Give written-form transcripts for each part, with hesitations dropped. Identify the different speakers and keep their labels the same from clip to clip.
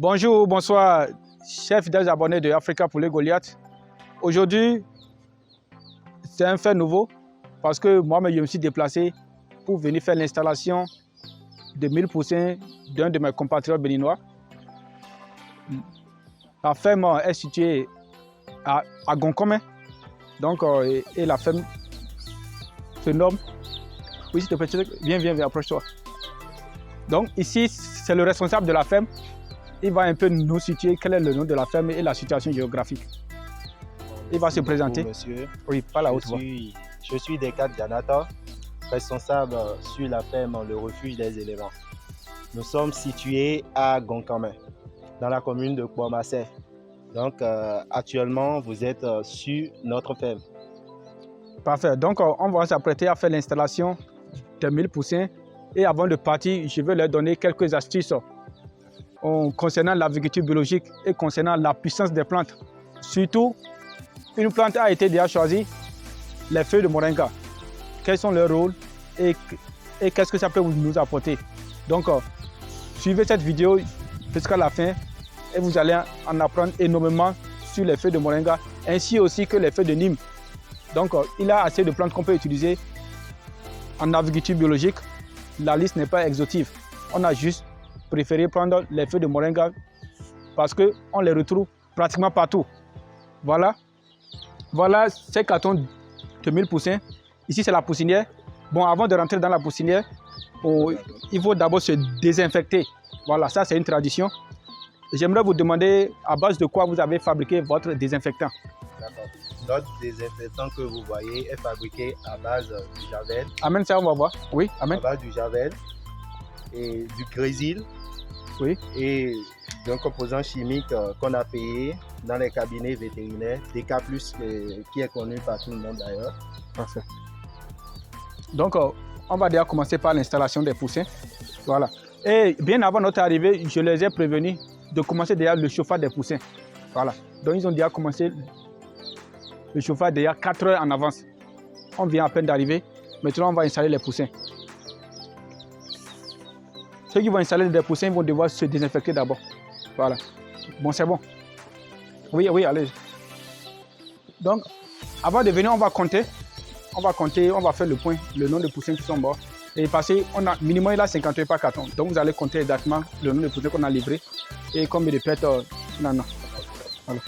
Speaker 1: Bonjour, bonsoir, chers fidèles abonnés de Africa Poulet Goliath. Aujourd'hui, c'est un fait nouveau parce que moi-même, je me suis déplacé pour venir faire l'installation de 1000 poussins d'un de mes compatriotes béninois. La ferme est située à Gonkome. Donc, et la ferme se nomme... Oui, s'il te plaît, viens, approche-toi. Donc, ici, c'est le responsable de la ferme. Il va un peu nous situer quel est le nom de la ferme et la situation géographique. Il va se présenter.
Speaker 2: Monsieur.
Speaker 1: Oui, pas la haute voix.
Speaker 2: Je suis Dekat Janata, responsable sur la ferme Le Refuge des éléphants. Nous sommes situés à Gonkome, dans la commune de Kouamassé. Donc, actuellement, vous êtes sur notre ferme.
Speaker 1: Parfait. Donc, on va s'apprêter à faire l'installation de 1000 poussins. Et avant de partir, je vais leur donner quelques astuces concernant l'agriculture biologique et concernant la puissance des plantes. Surtout, une plante a été déjà choisie, les feuilles de moringa. Quels sont leurs rôles et qu'est-ce que ça peut nous apporter. Donc, suivez cette vidéo jusqu'à la fin et vous allez en apprendre énormément sur les feuilles de moringa ainsi aussi que les feuilles de Nîmes. Donc, il y a assez de plantes qu'on peut utiliser en agriculture biologique. La liste n'est pas exhaustive. On a juste préféré prendre les feuilles de moringa parce qu'on les retrouve pratiquement partout. Voilà ces cartons de 1000 poussins. Ici, c'est la poussinière. Bon, avant de rentrer dans la poussinière, il faut d'abord se désinfecter. Voilà, ça c'est une tradition. J'aimerais vous demander à base de quoi vous avez fabriqué votre désinfectant.
Speaker 2: D'accord. Notre désinfectant que vous voyez est fabriqué à base du javel.
Speaker 1: Amène ça, on va voir. Oui, amène.
Speaker 2: À base du javel et du grésil.
Speaker 1: Oui.
Speaker 2: Et d'un composant chimique qu'on a payé dans les cabinets vétérinaires, DK+, qui est connu par tout le monde d'ailleurs.
Speaker 1: Parfait. Donc, on va déjà commencer par l'installation des poussins. Voilà. Et bien avant notre arrivée, je les ai prévenus de commencer déjà le chauffage des poussins. Voilà. Donc, ils ont déjà commencé le chauffage déjà 4 heures en avance. On vient à peine d'arriver. Maintenant, on va installer les poussins. Ceux qui vont installer des poussins vont devoir se désinfecter d'abord. Voilà. Bon, c'est bon. Oui, allez. Donc, avant de venir, on va compter. On va faire le point, le nombre de poussins qui sont morts. Et passer, on a minimum il a 58 par carton. Donc, vous allez compter exactement le nombre de poussins qu'on a livrés et combien de pètes. Non. Voilà.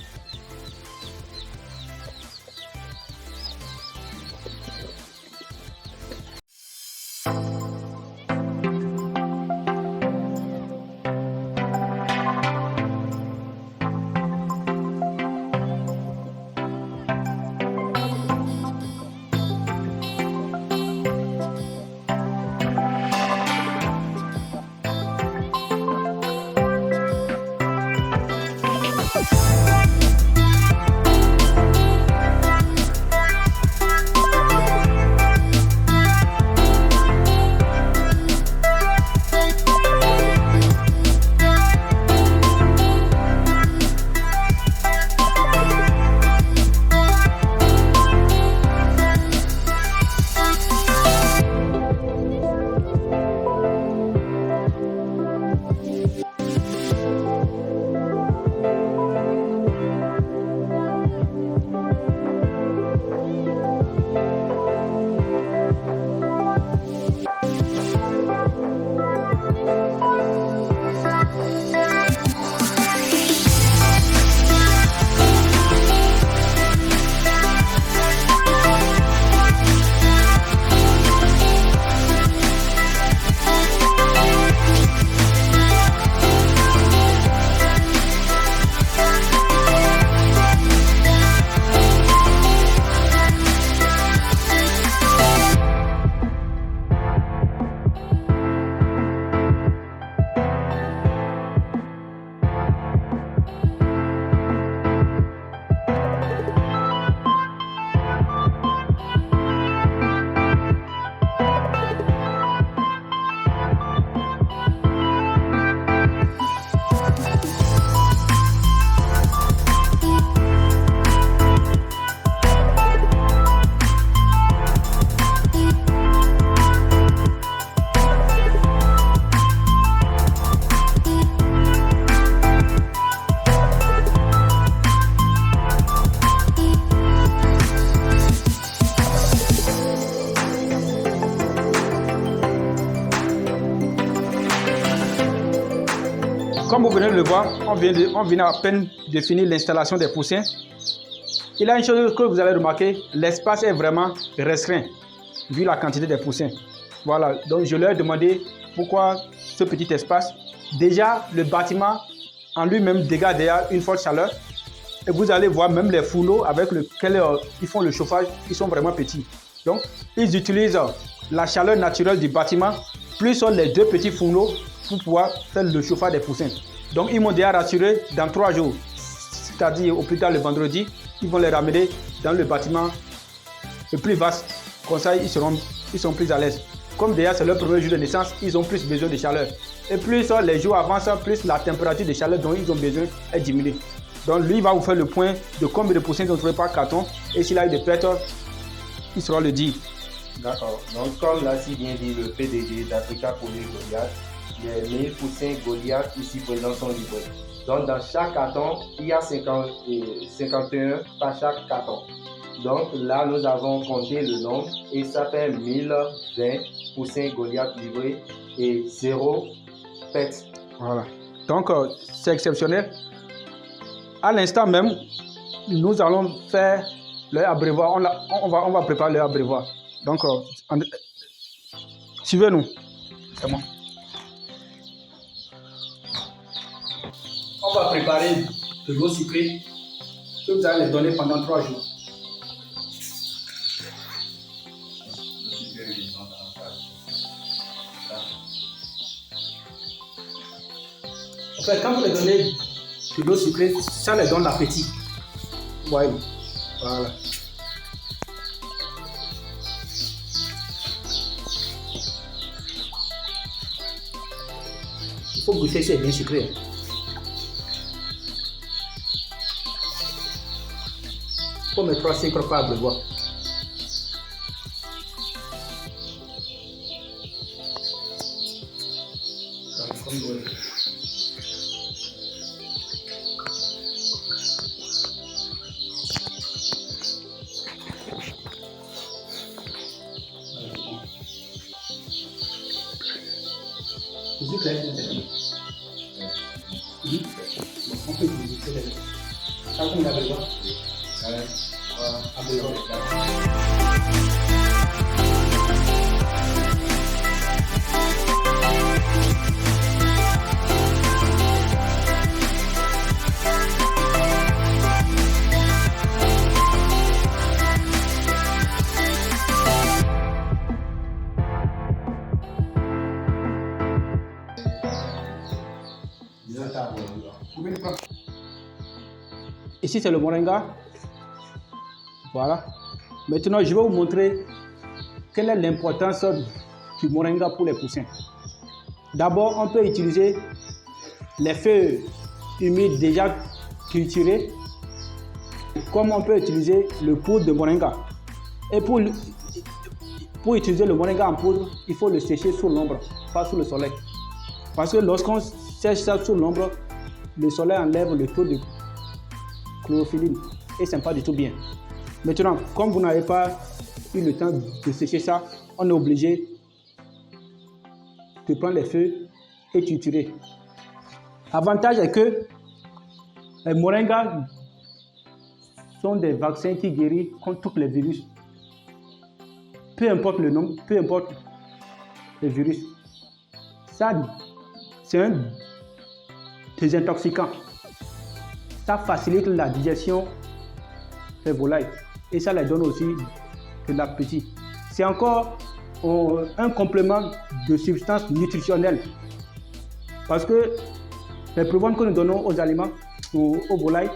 Speaker 1: le voir, on vient à peine de finir l'installation des poussins. Il y a une chose que vous allez remarquer, l'espace est vraiment restreint, vu la quantité des poussins. Voilà, donc je leur ai demandé pourquoi ce petit espace. Déjà, le bâtiment en lui-même dégage déjà une forte chaleur. Et vous allez voir même les fourneaux avec lesquels ils font le chauffage, ils sont vraiment petits. Donc, ils utilisent la chaleur naturelle du bâtiment, plus les 2 petits fourneaux pour pouvoir faire le chauffage des poussins. Donc, ils m'ont déjà rassuré dans 3 jours, c'est-à-dire au plus tard le vendredi, ils vont les ramener dans le bâtiment le plus vaste. Comme ça, ils sont plus à l'aise. Comme déjà c'est leur premier jour de naissance, ils ont plus besoin de chaleur. Et plus les jours avancent, plus la température de chaleur dont ils ont besoin est diminuée. Donc lui, il va vous faire le point de combien de poussins ils ont trouvé par carton. Et s'il a eu des pertes, il saura le dire.
Speaker 2: D'accord. Donc comme l'a si bien dit le PDG d'Africa Poulet Goliath, les 1000 poussins Goliath ici présents sont livrés. Donc dans chaque carton, il y a 51 par chaque carton. Donc là, nous avons compté le nombre et ça fait 1020 poussins Goliath livrés et 0 pète.
Speaker 1: Voilà. Donc c'est exceptionnel. À l'instant même, nous allons faire leur abreuvoir. On va préparer leur abreuvoir. Donc, suivez-nous. C'est bon. On va préparer de l'eau sucrée que vous allez les donner pendant 3 jours. En fait, quand vous les donnez de l'eau sucrée, ça les donne l'appétit. Vous voyez? Voilà. Il faut goûter si c'est bien sucré. Il faut mettre 3 sucres par abreuvoir. On peut utiliser les ça vous l'avez voir. Ici c'est le moringa. Voilà. Maintenant je vais vous montrer quelle est l'importance du moringa pour les poussins. D'abord on peut utiliser les feuilles humides déjà triturées, comme on peut utiliser le poudre de moringa. Et pour utiliser le moringa en poudre, il faut le sécher sous l'ombre, pas sous le soleil. Parce que lorsqu'on sèche ça sous l'ombre, le soleil enlève le taux de chlorophylle et ce n'est pas du tout bien. Maintenant, comme vous n'avez pas eu le temps de sécher ça, on est obligé de prendre les feuilles et triturer. L'avantage est que les moringas sont des vaccins qui guérissent contre tous les virus. Peu importe le nom, peu importe le virus. Ça, c'est un désintoxicant. Ça facilite la digestion des volailles et ça leur donne aussi de l'appétit. C'est encore un complément de substances nutritionnelles parce que les provisions que nous donnons aux aliments, aux volailles,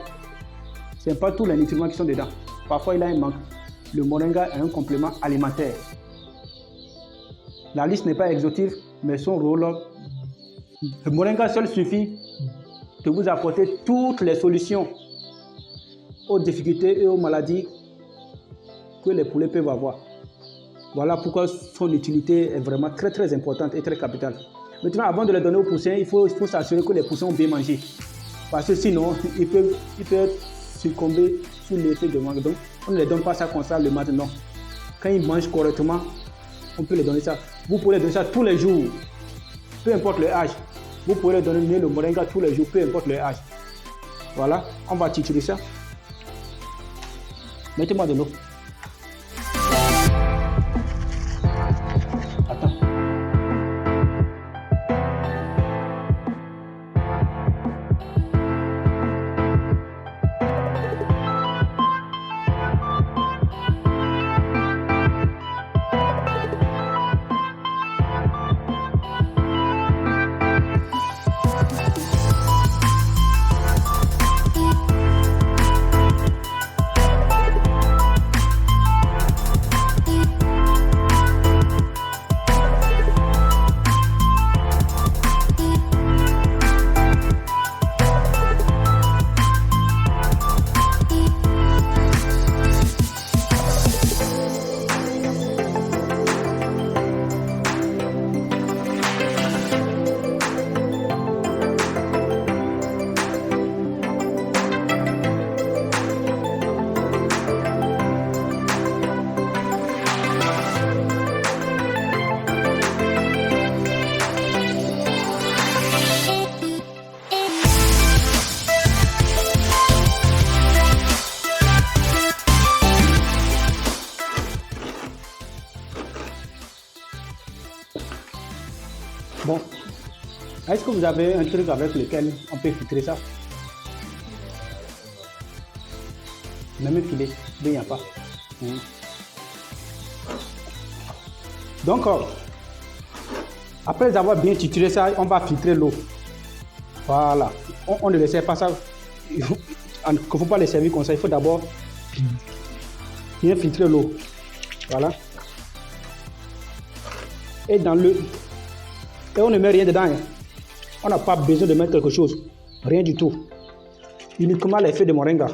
Speaker 1: ce n'est pas tous les nutriments qui sont dedans. Parfois, il y a un manque. Le moringa est un complément alimentaire. La liste n'est pas exhaustive, mais son rôle, le moringa seul suffit de vous apporter toutes les solutions aux difficultés et aux maladies que les poulets peuvent avoir. Voilà pourquoi son utilité est vraiment très très importante et très capitale. Maintenant, avant de les donner aux poussins, il faut s'assurer que les poussins ont bien mangé. Parce que sinon, ils peuvent succomber sous l'effet de manque. Donc, on ne les donne pas ça comme ça le matin, non. Quand ils mangent correctement, on peut les donner ça. Vous pouvez les donner ça tous les jours, peu importe leur âge. Vous pouvez leur donner le moringa tous les jours, peu importe leur âge. Voilà, on va triturer ça. Mettez-moi de l'eau. Attends. Bon, est-ce que vous avez un truc avec lequel on peut filtrer ça? Même filet, il n'y a pas. Donc, après avoir bien trituré ça, on va filtrer l'eau. Voilà, on ne laisse pas ça. Il ne faut pas les servir comme ça, il faut d'abord bien filtrer l'eau. Voilà. Et on ne met rien dedans. Hein. On n'a pas besoin de mettre quelque chose. Rien du tout. Uniquement les feuilles de moringa.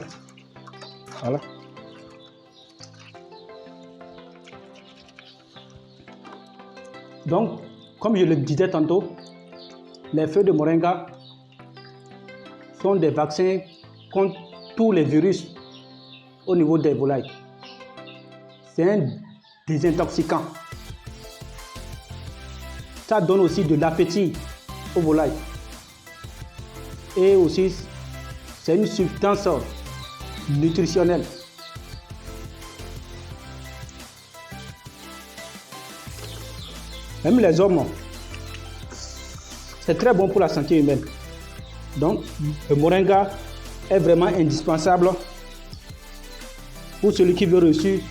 Speaker 1: Voilà. Donc, comme je le disais tantôt, les feuilles de moringa sont des vaccins contre tous les virus au niveau des volailles. C'est un désintoxicant. Ça donne aussi de l'appétit aux volailles. Et aussi, c'est une substance nutritionnelle. Même les hommes, c'est très bon pour la santé humaine. Donc, le moringa est vraiment indispensable pour celui qui veut réussir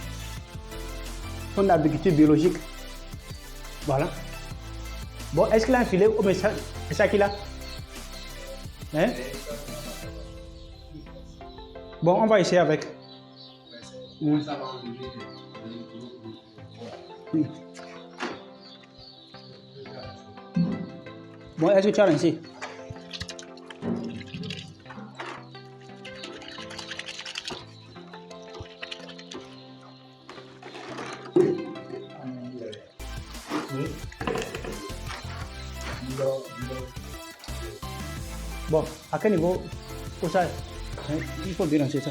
Speaker 1: son agriculture biologique. Voilà. Bon, est-ce qu'il a un filet? Oh, mais c'est ça qu'il a. Hein? Bon, on va essayer avec. Bon, est-ce que tu as rincé? Bon, à quel niveau pour ça? Il faut bien lancer ça.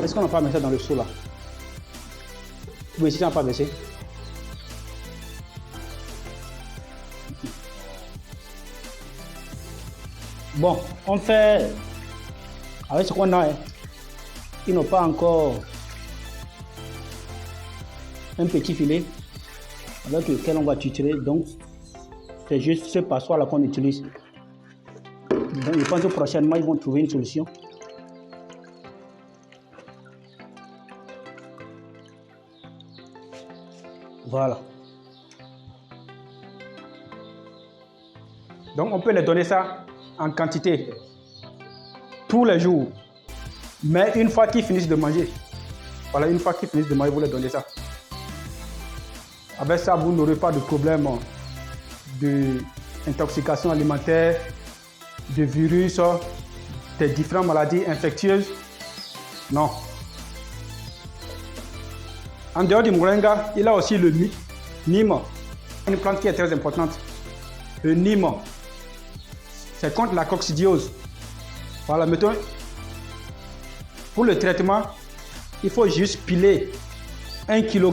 Speaker 1: Est-ce qu'on n'a pas mis ça dans le seau là? Oui, si ça n'a pas baissé. Bon, on fait avec ce qu'on a. Ils n'ont pas encore un petit filet avec lequel on va triturer. Donc, c'est juste ce passoire là qu'on utilise. Donc, je pense que prochainement, ils vont trouver une solution. Voilà. Donc, on peut les donner ça en quantité tous les jours. Mais une fois qu'ils finissent de manger, voilà, une fois qu'ils finissent de manger, vous les donnez ça. Avec ça, vous n'aurez pas de problème d'intoxication alimentaire, de virus, des différentes maladies infectieuses. Non. En dehors du moringa, il y a aussi le nîmes, une plante qui est très importante. Le nîmes, c'est contre la coccidiose. Voilà, mettons, pour le traitement il faut juste piler 1 kg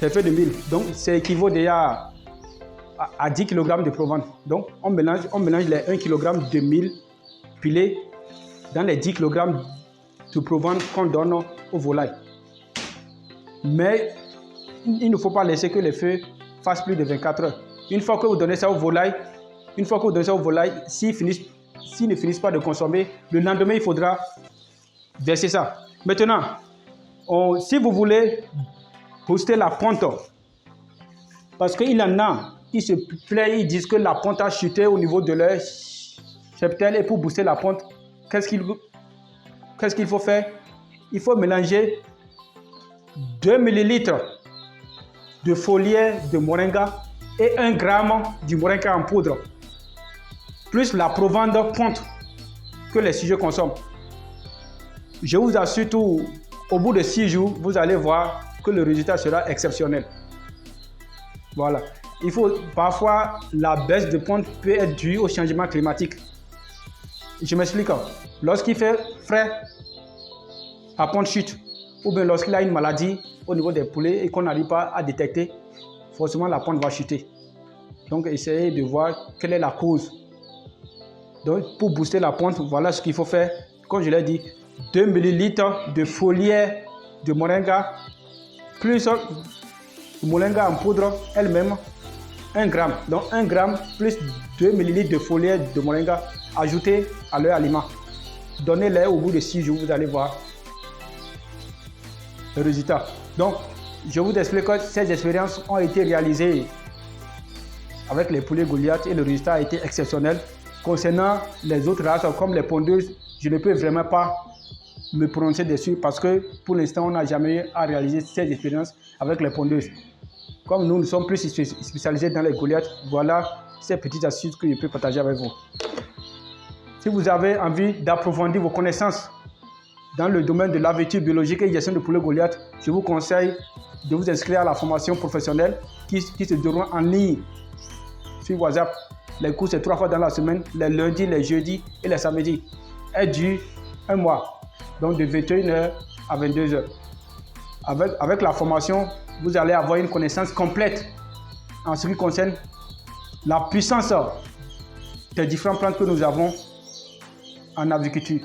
Speaker 1: de feuilles de mil. Donc, c'est équivaut déjà à 10 kg de provende. Donc, on mélange les 1 kg de mil pilé dans les 10 kg de provende qu'on donne aux volailles. Mais il ne faut pas laisser que les feuilles fassent plus de 24 heures. Une fois que vous donnez ça aux volailles, s'ils ne finissent pas de consommer, le lendemain, il faudra verser ça. Maintenant, si vous voulez booster la ponte, parce qu'il y en a, ils se plaignent, ils disent que la ponte a chuté au niveau de leur cheptel, et pour booster la ponte, qu'est-ce qu'il faut faire? Il faut mélanger 2 ml de foliaire de moringa et 1 g du moringa en poudre, plus la provende ponte que les sujets consomment. Je vous assure tout, au bout de 6 jours, vous allez voir que le résultat sera exceptionnel. Voilà. Parfois, la baisse de ponte peut être due au changement climatique. Je m'explique. Lorsqu'il fait frais, la ponte chute. Ou bien lorsqu'il a une maladie au niveau des poulets et qu'on n'arrive pas à détecter, forcément la ponte va chuter. Donc, essayez de voir quelle est la cause. Donc, pour booster la ponte, voilà ce qu'il faut faire. Comme je l'ai dit, 2 ml de foliaire de moringa, plus moringa en poudre elle-même, 1 g. Donc, 1 g plus 2 ml de foliaire de moringa ajouté à leur aliment. Donnez-les au bout de 6 jours, vous allez voir le résultat. Donc, je vous explique que ces expériences ont été réalisées avec les poulets Goliath et le résultat a été exceptionnel. Concernant les autres races comme les pondeuses, je ne peux vraiment pas me prononcer dessus parce que pour l'instant, on n'a jamais eu à réaliser ces expériences avec les pondeuses. Comme nous sommes plus spécialisés dans les Goliath, voilà ces petites astuces que je peux partager avec vous. Si vous avez envie d'approfondir vos connaissances dans le domaine de l'agriculture biologique et gestion de poulets Goliath, je vous conseille de vous inscrire à la formation professionnelle qui se déroule en ligne sur WhatsApp. Les cours, c'est 3 fois dans la semaine, les lundis, les jeudis et les samedis. Elle dure 1 mois, donc de 21h à 22h. Avec la formation, vous allez avoir une connaissance complète en ce qui concerne la puissance des différentes plantes que nous avons en agriculture.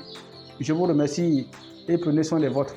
Speaker 1: Je vous remercie et prenez soin des vôtres.